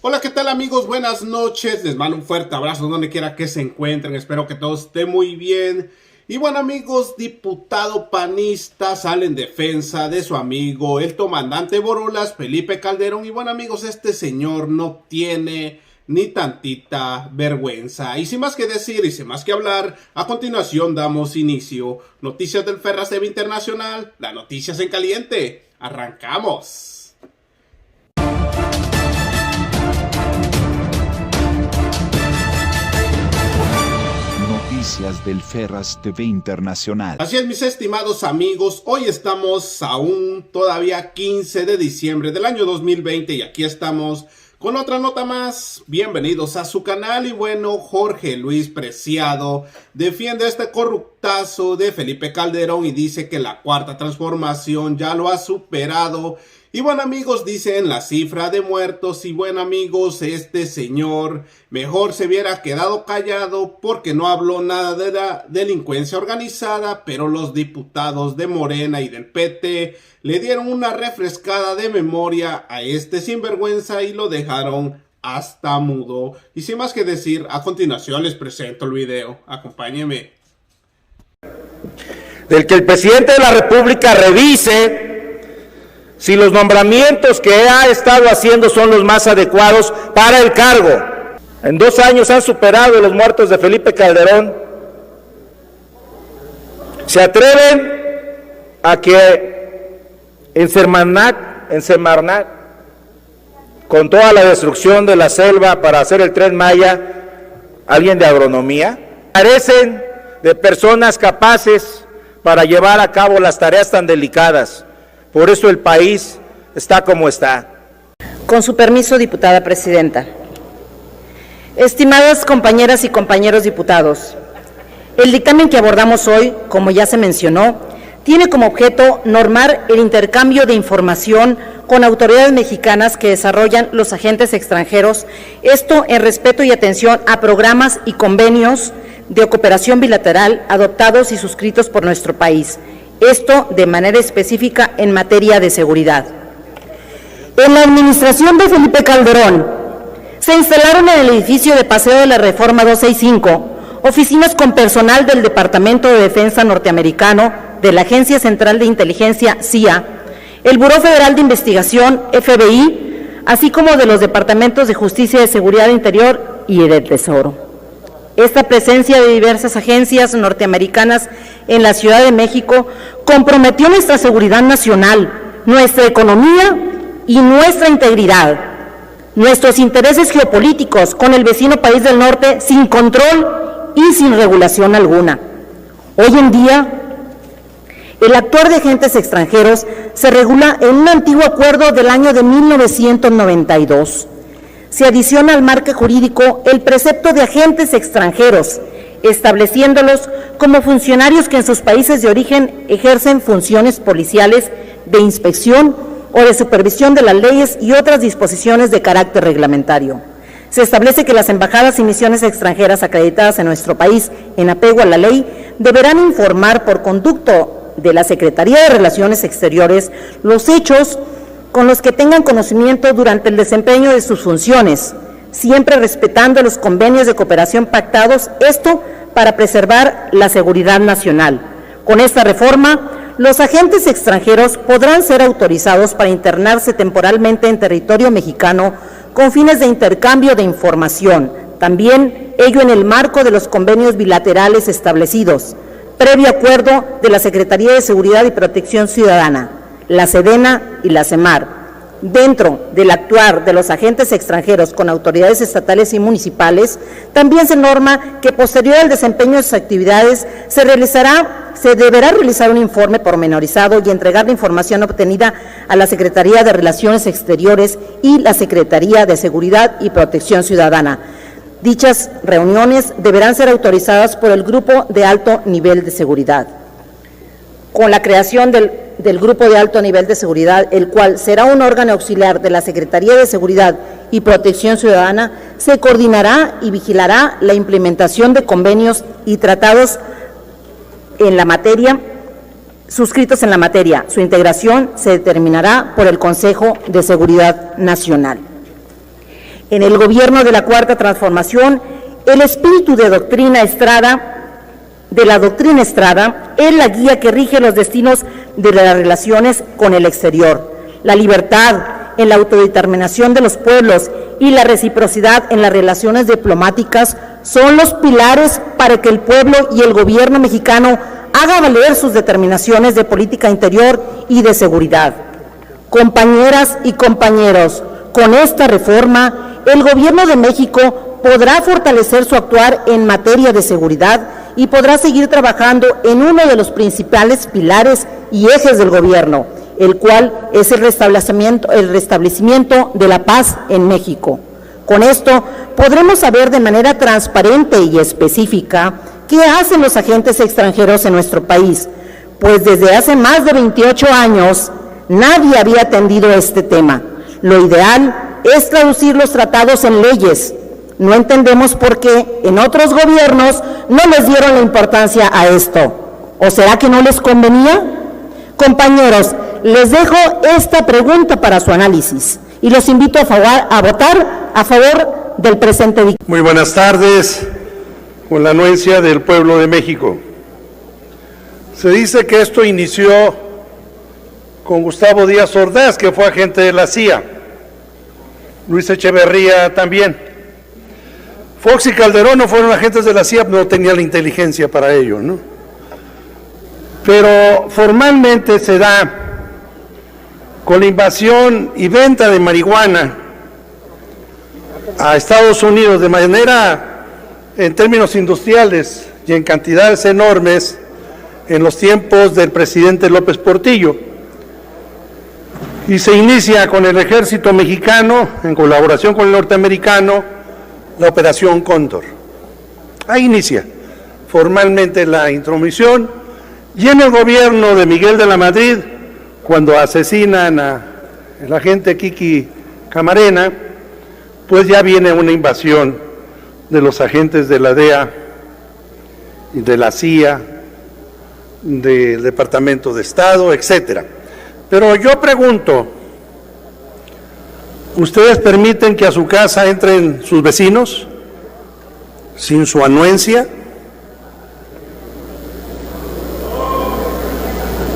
Hola, ¿qué tal amigos? Buenas noches, les mando un fuerte abrazo donde quiera que se encuentren, espero que todo esté muy bien. Y bueno amigos, diputado panista sale en defensa de su amigo el comandante Borolas, Felipe Calderón. Y bueno amigos, este señor no tiene ni tantita vergüenza. Y sin más que decir y sin más que hablar, a continuación damos inicio. Noticias del Ferras TV Internacional, las noticias en caliente. ¡Arrancamos! Noticias del Ferras TV Internacional. Así es, mis estimados amigos, hoy estamos aún todavía 15 de diciembre del año 2020 y aquí estamos con otra nota más. Bienvenidos a su canal. Y bueno, Jorge Luis Preciado defiende este corruptazo de Felipe Calderón y dice que la cuarta transformación ya lo ha superado. Y bueno amigos, dicen la cifra de muertos. Y bueno amigos, este señor mejor se hubiera quedado callado porque no habló nada de la delincuencia organizada, pero los diputados de Morena y del PT le dieron una refrescada de memoria a este sinvergüenza y lo dejaron hasta mudo. Y sin más que decir, a continuación les presento el video. Acompáñenme. Del que el presidente de la República revise si los nombramientos que ha estado haciendo son los más adecuados para el cargo. En 2 años han superado los muertos de Felipe Calderón. ¿Se atreven a que en Semarnat, con toda la destrucción de la selva para hacer el Tren Maya, alguien de agronomía? Carecen de personas capaces para llevar a cabo las tareas tan delicadas. Por eso el país está como está. Con su permiso, diputada presidenta. Estimadas compañeras y compañeros diputados, el dictamen que abordamos hoy, como ya se mencionó, tiene como objeto normar el intercambio de información con autoridades mexicanas que desarrollan los agentes extranjeros, esto en respeto y atención a programas y convenios de cooperación bilateral adoptados y suscritos por nuestro país. Esto de manera específica en materia de seguridad. En la administración de Felipe Calderón, se instalaron en el edificio de Paseo de la Reforma 265 oficinas con personal del Departamento de Defensa norteamericano, de la Agencia Central de Inteligencia CIA, el Buró Federal de Investigación FBI, así como de los Departamentos de Justicia y de Seguridad Interior y del Tesoro. Esta presencia de diversas agencias norteamericanas en la Ciudad de México comprometió nuestra seguridad nacional, nuestra economía y nuestra integridad, nuestros intereses geopolíticos con el vecino país del norte sin control y sin regulación alguna. Hoy en día, el actuar de agentes extranjeros se regula en un antiguo acuerdo del año de 1992. Se adiciona al marco jurídico el precepto de agentes extranjeros, estableciéndolos como funcionarios que en sus países de origen ejercen funciones policiales de inspección o de supervisión de las leyes y otras disposiciones de carácter reglamentario. Se establece que las embajadas y misiones extranjeras acreditadas en nuestro país en apego a la ley deberán informar por conducto de la Secretaría de Relaciones Exteriores los hechos con los que tengan conocimiento durante el desempeño de sus funciones, siempre respetando los convenios de cooperación pactados, esto para preservar la seguridad nacional. Con esta reforma, los agentes extranjeros podrán ser autorizados para internarse temporalmente en territorio mexicano con fines de intercambio de información, también ello en el marco de los convenios bilaterales establecidos, previo acuerdo de la Secretaría de Seguridad y Protección Ciudadana, la SEDENA y la SEMAR. Dentro del actuar de los agentes extranjeros con autoridades estatales y municipales, también se norma que posterior al desempeño de sus actividades se deberá realizar un informe pormenorizado y entregar la información obtenida a la Secretaría de Relaciones Exteriores y la Secretaría de Seguridad y Protección Ciudadana. Dichas reuniones deberán ser autorizadas por el Grupo de Alto Nivel de Seguridad. Con la creación del Grupo de Alto Nivel de Seguridad, el cual será un órgano auxiliar de la Secretaría de Seguridad y Protección Ciudadana, se coordinará y vigilará la implementación de convenios y tratados en la materia, suscritos en la materia. Su integración se determinará por el Consejo de Seguridad Nacional. En el gobierno de la Cuarta Transformación, el espíritu de la doctrina Estrada es la guía que rige los destinos de las relaciones con el exterior. La libertad en la autodeterminación de los pueblos y la reciprocidad en las relaciones diplomáticas son los pilares para que el pueblo y el gobierno mexicano haga valer sus determinaciones de política interior y de seguridad. Compañeras y compañeros, con esta reforma, el Gobierno de México podrá fortalecer su actuar en materia de seguridad y podrá seguir trabajando en uno de los principales pilares y ejes del gobierno, el cual es el restablecimiento de la paz en México. Con esto podremos saber de manera transparente y específica qué hacen los agentes extranjeros en nuestro país, pues desde hace más de 28 años nadie había atendido este tema. Lo ideal es traducir los tratados en leyes. No entendemos por qué en otros gobiernos no les dieron la importancia a esto. ¿O será que no les convenía? Compañeros, les dejo esta pregunta para su análisis y los invito a votar a favor del presente dictamen. Muy buenas tardes, con la anuencia del pueblo de México. Se dice que esto inició con Gustavo Díaz Ordaz, que fue agente de la CIA, Luis Echeverría también. Fox y Calderón no fueron agentes de la CIA, no tenían la inteligencia para ello, ¿no? Pero formalmente se da con la invasión y venta de marihuana a Estados Unidos de manera, en términos industriales y en cantidades enormes, en los tiempos del presidente López Portillo. Y se inicia con el ejército mexicano, en colaboración con el norteamericano, la Operación Cóndor. Ahí inicia formalmente la intromisión, y en el gobierno de Miguel de la Madrid, cuando asesinan al agente Kiki Camarena, pues ya viene una invasión de los agentes de la DEA y de la CIA, del Departamento de Estado, etcétera. Pero yo pregunto, ¿ustedes permiten que a su casa entren sus vecinos sin su anuencia?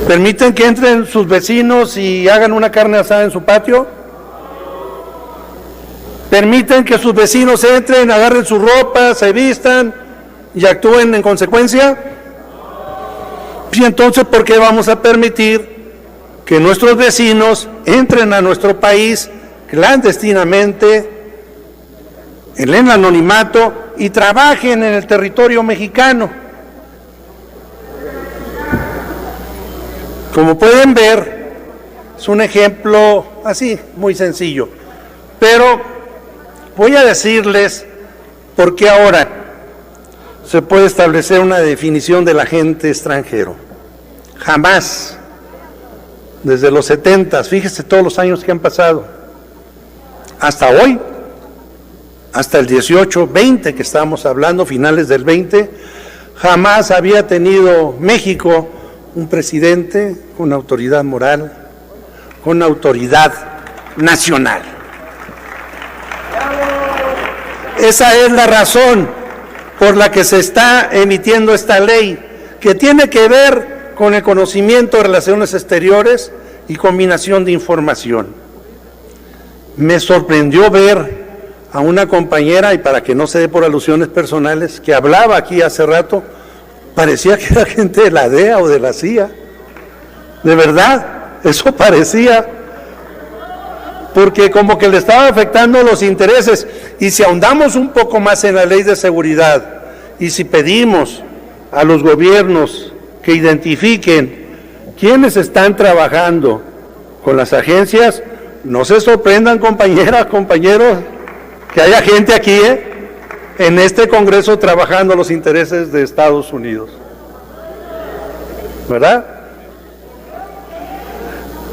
¿Permiten que entren sus vecinos y hagan una carne asada en su patio? ¿Permiten que sus vecinos entren, agarren su ropa, se vistan y actúen en consecuencia? Y entonces, ¿por qué vamos a permitir que nuestros vecinos entren a nuestro país clandestinamente, en el anonimato, y trabajen en el territorio mexicano? Como pueden ver, es un ejemplo así, muy sencillo, pero voy a decirles por qué ahora se puede establecer una definición del agente extranjero. Jamás, desde los 70, fíjese todos los años que han pasado, hasta hoy, hasta el 18, 20 que estamos hablando, finales del 20, jamás había tenido México un presidente con autoridad moral, con autoridad nacional. Esa es la razón por la que se está emitiendo esta ley, que tiene que ver con el conocimiento de relaciones exteriores y combinación de información. Me sorprendió ver a una compañera, y para que no se dé por alusiones personales, que hablaba aquí hace rato, parecía que era gente de la DEA o de la CIA. De verdad, eso parecía, porque como que le estaba afectando los intereses. Y si ahondamos un poco más en la ley de seguridad, y si pedimos a los gobiernos que identifiquen quiénes están trabajando con las agencias, no se sorprendan, compañeras, compañeros, que haya gente aquí, en este Congreso trabajando los intereses de Estados Unidos. ¿Verdad?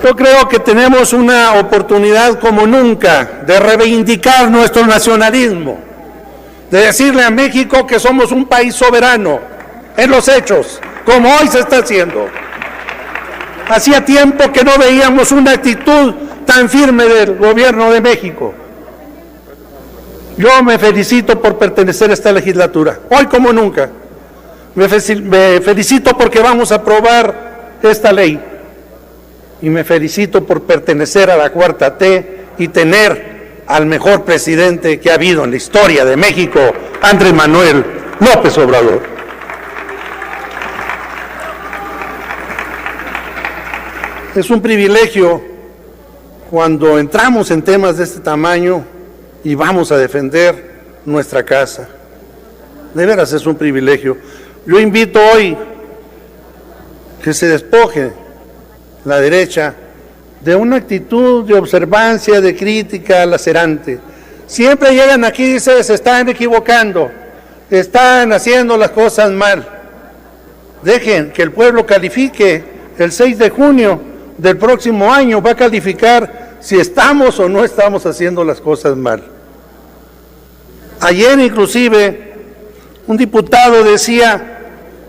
Yo creo que tenemos una oportunidad como nunca de reivindicar nuestro nacionalismo, de decirle a México que somos un país soberano en los hechos, como hoy se está haciendo. Hacía tiempo que no veíamos una actitud tan firme del gobierno de México. Yo me felicito por pertenecer a esta legislatura, hoy como nunca. Me felicito porque vamos a aprobar esta ley. Y me felicito por pertenecer a la Cuarta T y tener al mejor presidente que ha habido en la historia de México, Andrés Manuel López Obrador. Es un privilegio cuando entramos en temas de este tamaño y vamos a defender nuestra casa. De veras es un privilegio. Yo invito hoy que se despoje la derecha de una actitud de observancia, de crítica lacerante. Siempre llegan aquí y dicen, se están equivocando, están haciendo las cosas mal. Dejen que el pueblo califique. El 6 de junio del próximo año va a calificar si estamos o no estamos haciendo las cosas mal. Ayer inclusive un diputado decía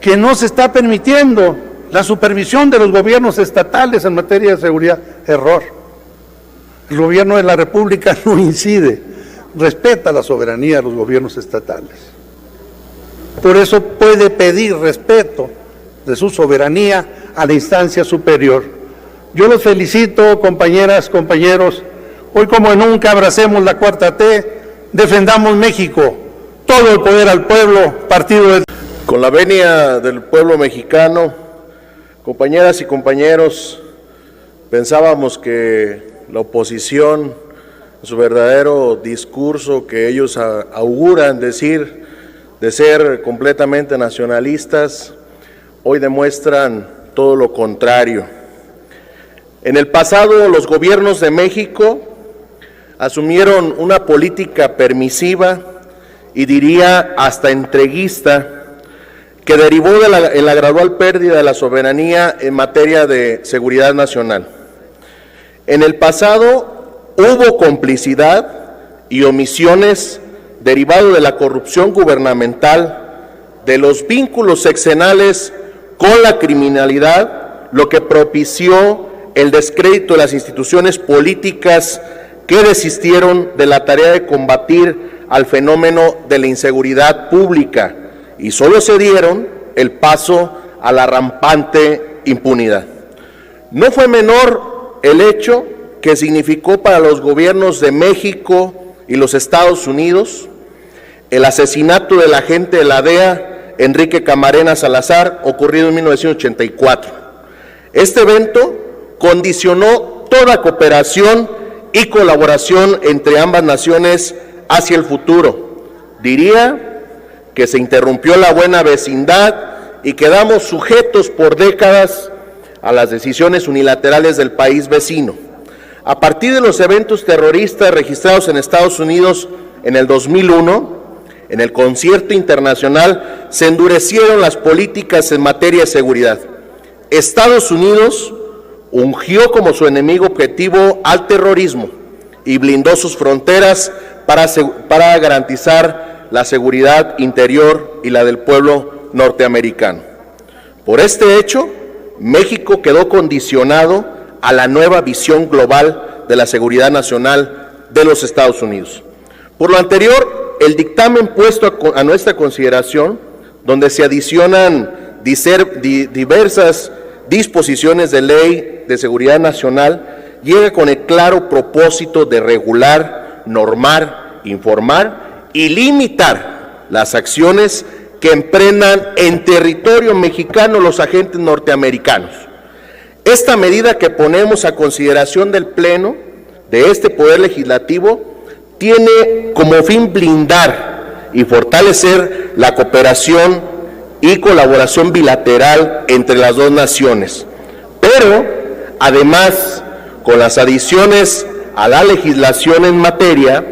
que no se está permitiendo la supervisión de los gobiernos estatales en materia de seguridad. Error. El gobierno de la República no incide, respeta la soberanía de los gobiernos estatales. Por eso puede pedir respeto de su soberanía a la instancia superior. Yo los felicito, compañeras, compañeros. Hoy como nunca abracemos la Cuarta T, defendamos México, todo el poder al pueblo, partido de... Con la venia del pueblo mexicano, compañeras y compañeros, pensábamos que la oposición, su verdadero discurso que ellos auguran decir de ser completamente nacionalistas, hoy demuestran todo lo contrario. En el pasado, los gobiernos de México asumieron una política permisiva y diría hasta entreguista, que derivó en la gradual pérdida de la soberanía en materia de seguridad nacional. En el pasado hubo complicidad y omisiones derivado de la corrupción gubernamental, de los vínculos sexenales con la criminalidad, lo que propició el descrédito de las instituciones políticas que desistieron de la tarea de combatir al fenómeno de la inseguridad pública y solo se dieron el paso a la rampante impunidad. No fue menor el hecho que significó para los gobiernos de México y los Estados Unidos el asesinato del agente de la DEA, Enrique Camarena Salazar, ocurrido en 1984. Este evento condicionó toda cooperación y colaboración entre ambas naciones hacia el futuro. Diría que se interrumpió la buena vecindad y quedamos sujetos por décadas a las decisiones unilaterales del país vecino. A partir de los eventos terroristas registrados en Estados Unidos en el 2001, en el concierto internacional se endurecieron las políticas en materia de seguridad. Estados Unidos ungió como su enemigo objetivo al terrorismo y blindó sus fronteras para garantizar la seguridad interior y la del pueblo norteamericano. Por este hecho, México quedó condicionado a la nueva visión global de la seguridad nacional de los Estados Unidos. Por lo anterior, el dictamen puesto a nuestra consideración, donde se adicionan diversas disposiciones de ley de seguridad nacional, llega con el claro propósito de regular, normar, informar y limitar las acciones que emprendan en territorio mexicano los agentes norteamericanos. Esta medida que ponemos a consideración del Pleno de este Poder Legislativo tiene como fin blindar y fortalecer la cooperación y colaboración bilateral entre las dos naciones, pero además con las adiciones a la legislación en materia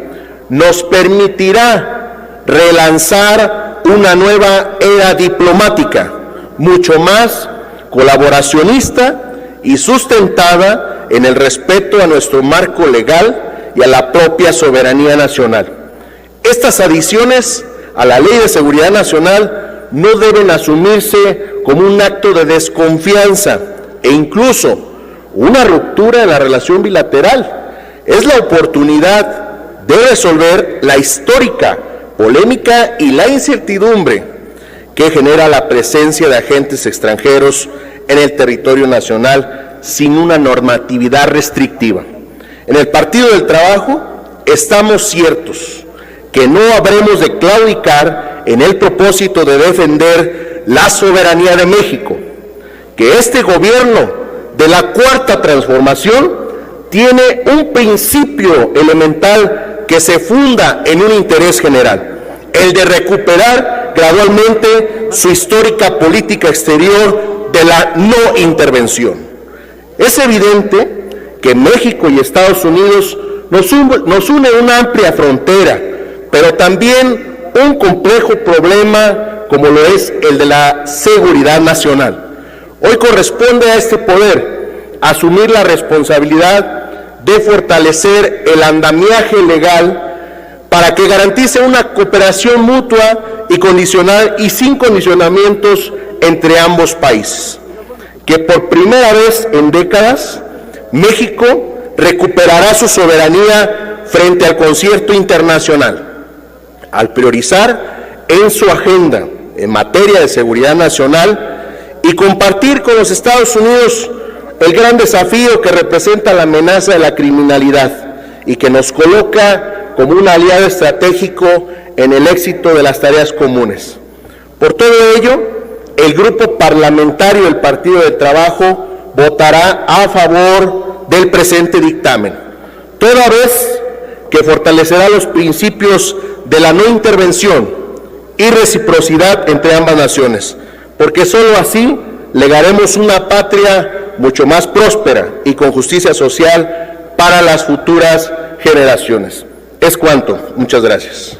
nos permitirá relanzar una nueva era diplomática, mucho más colaboracionista y sustentada en el respeto a nuestro marco legal y a la propia soberanía nacional. Estas adiciones a la Ley de Seguridad Nacional no deben asumirse como un acto de desconfianza e incluso una ruptura de la relación bilateral. Es la oportunidad de resolver la histórica polémica y la incertidumbre que genera la presencia de agentes extranjeros en el territorio nacional sin una normatividad restrictiva. En el Partido del Trabajo estamos ciertos que no habremos de claudicar en el propósito de defender la soberanía de México, que este gobierno de la Cuarta Transformación tiene un principio elemental que se funda en un interés general, el de recuperar gradualmente su histórica política exterior de la no intervención. Es evidente que México y Estados Unidos nos une una amplia frontera, pero también un complejo problema como lo es el de la seguridad nacional. Hoy corresponde a este poder asumir la responsabilidad de fortalecer el andamiaje legal para que garantice una cooperación mutua y condicional y sin condicionamientos entre ambos países. Que por primera vez en décadas, México recuperará su soberanía frente al concierto internacional, al priorizar en su agenda en materia de seguridad nacional y compartir con los Estados Unidos el gran desafío que representa la amenaza de la criminalidad y que nos coloca como un aliado estratégico en el éxito de las tareas comunes. Por todo ello, el Grupo Parlamentario del Partido del Trabajo votará a favor del presente dictamen, toda vez que fortalecerá los principios de la no intervención y reciprocidad entre ambas naciones, porque sólo así legaremos una patria mucho más próspera y con justicia social para las futuras generaciones. Es cuanto. Muchas gracias.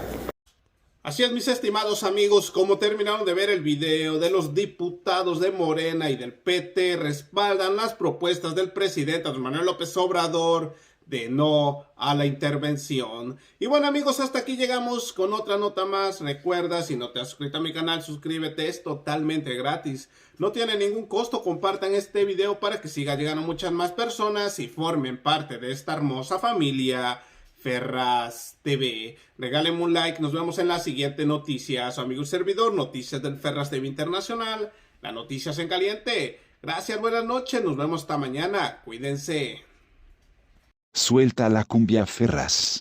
Así es, mis estimados amigos, como terminaron de ver el video de los diputados de Morena y del PT, respaldan las propuestas del presidente Andrés Manuel López Obrador de no a la intervención. Y bueno, amigos, hasta aquí llegamos con otra nota más. Recuerda, si no te has suscrito a mi canal, suscríbete, es totalmente gratis. No tiene ningún costo, compartan este video para que siga llegando muchas más personas y formen parte de esta hermosa familia Ferraz TV. Regálenme un like, nos vemos en la siguiente noticia. Su amigo y servidor, Noticias del Ferraz TV Internacional, las noticias en caliente. Gracias, buenas noches, nos vemos hasta mañana, cuídense. Suelta la cumbia Ferraz.